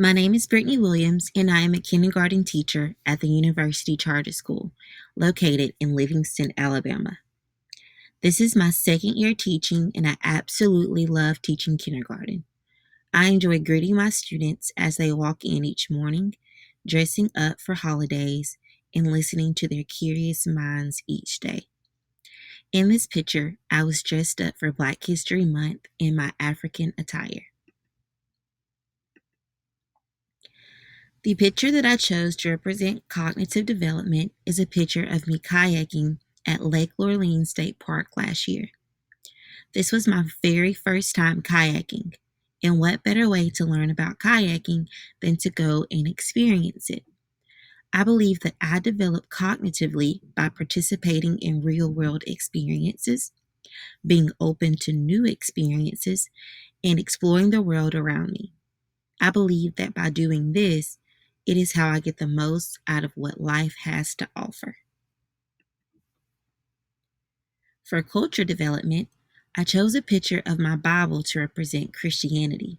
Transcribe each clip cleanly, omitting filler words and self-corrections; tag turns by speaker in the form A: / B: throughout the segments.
A: My name is Brittany Williams, and I am a kindergarten teacher at the University Charter School, located in Livingston, Alabama. This is my second year teaching, and I absolutely love teaching kindergarten. I enjoy greeting my students as they walk in each morning, dressing up for holidays, and listening to their curious minds each day. In this picture, I was dressed up for Black History Month in my African attire. The picture that I chose to represent cognitive development is a picture of me kayaking at Lake Lorraine State Park last year. This was my very first time kayaking, and what better way to learn about kayaking than to go and experience it? I believe that I develop cognitively by participating in real world experiences, being open to new experiences, and exploring the world around me. I believe that by doing this, it is how I get the most out of what life has to offer. For culture development, I chose a picture of my Bible to represent Christianity.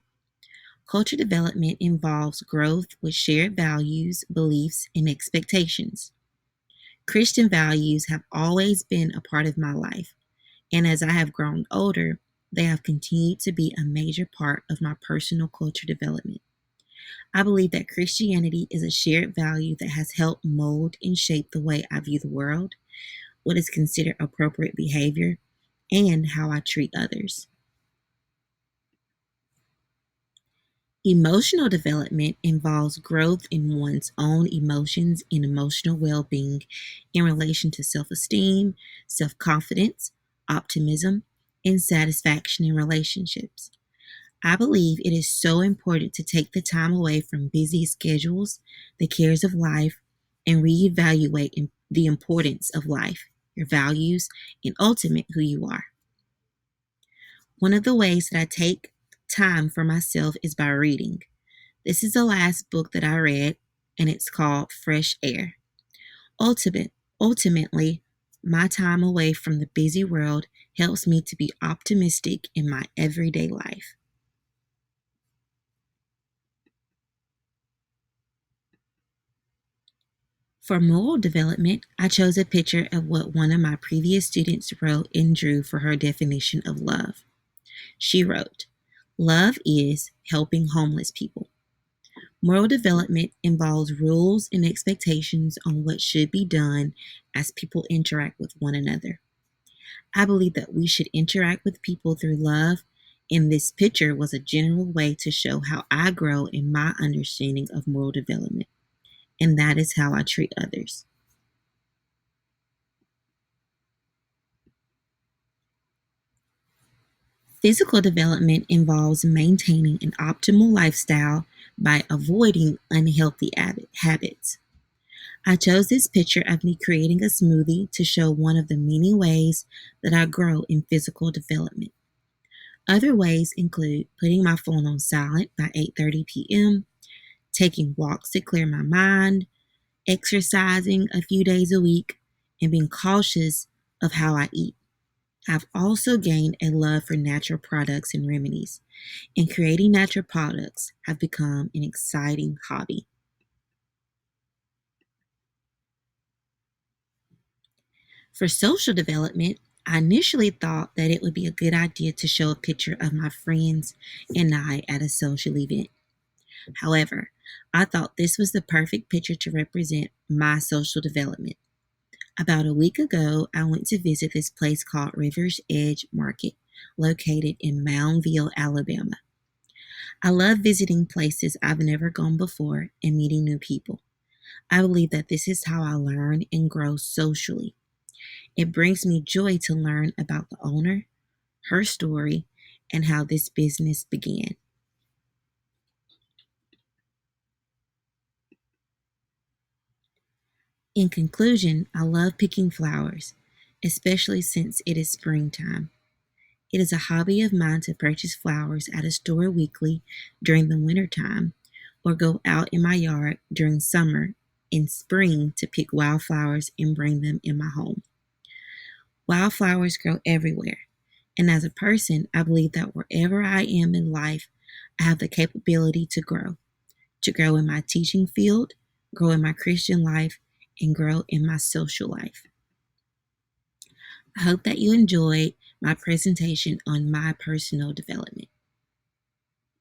A: Culture development involves growth with shared values, beliefs, and expectations. Christian values have always been a part of my life, and as I have grown older, they have continued to be a major part of my personal culture development. I believe that Christianity is a shared value that has helped mold and shape the way I view the world, what is considered appropriate behavior, and how I treat others. Emotional development involves growth in one's own emotions and emotional well being in relation to self esteem, self confidence, optimism, and satisfaction in relationships. I believe it is so important to take the time away from busy schedules, the cares of life, and reevaluate the importance of life, your values, and ultimate who you are. One of the ways that I take time for myself is by reading. This is the last book that I read, and it's called Fresh Air. Ultimately, my time away from the busy world helps me to be optimistic in my everyday life. For moral development, I chose a picture of what one of my previous students wrote and drew for her definition of love. She wrote, "Love is helping homeless people." Moral development involves rules and expectations on what should be done as people interact with one another. I believe that we should interact with people through love, and this picture was a general way to show how I grow in my understanding of moral development, and that is how I treat others. Physical development involves maintaining an optimal lifestyle by avoiding unhealthy habits. I chose this picture of me creating a smoothie to show one of the many ways that I grow in physical development. Other ways include putting my phone on silent by 8:30 p.m., taking walks to clear my mind, exercising a few days a week, and being cautious of how I eat. I've also gained a love for natural products and remedies, and creating natural products have become an exciting hobby. For social development, I initially thought that it would be a good idea to show a picture of my friends and I at a social event. However, I thought this was the perfect picture to represent my social development. About a week ago, I went to visit this place called River's Edge Market, located in Moundville, Alabama. I love visiting places I've never gone before and meeting new people. I believe that this is how I learn and grow socially. It brings me joy to learn about the owner, her story, and how this business began. In conclusion, I love picking flowers, especially since it is springtime. It is a hobby of mine to purchase flowers at a store weekly during the winter time or go out in my yard during summer and spring to pick wildflowers and bring them in my home. Wildflowers grow everywhere, and as a person, I believe that wherever I am in life, I have the capability to grow. to grow in my teaching field, grow in my Christian life, and grow in my social life. I hope that you enjoyed my presentation on my personal development.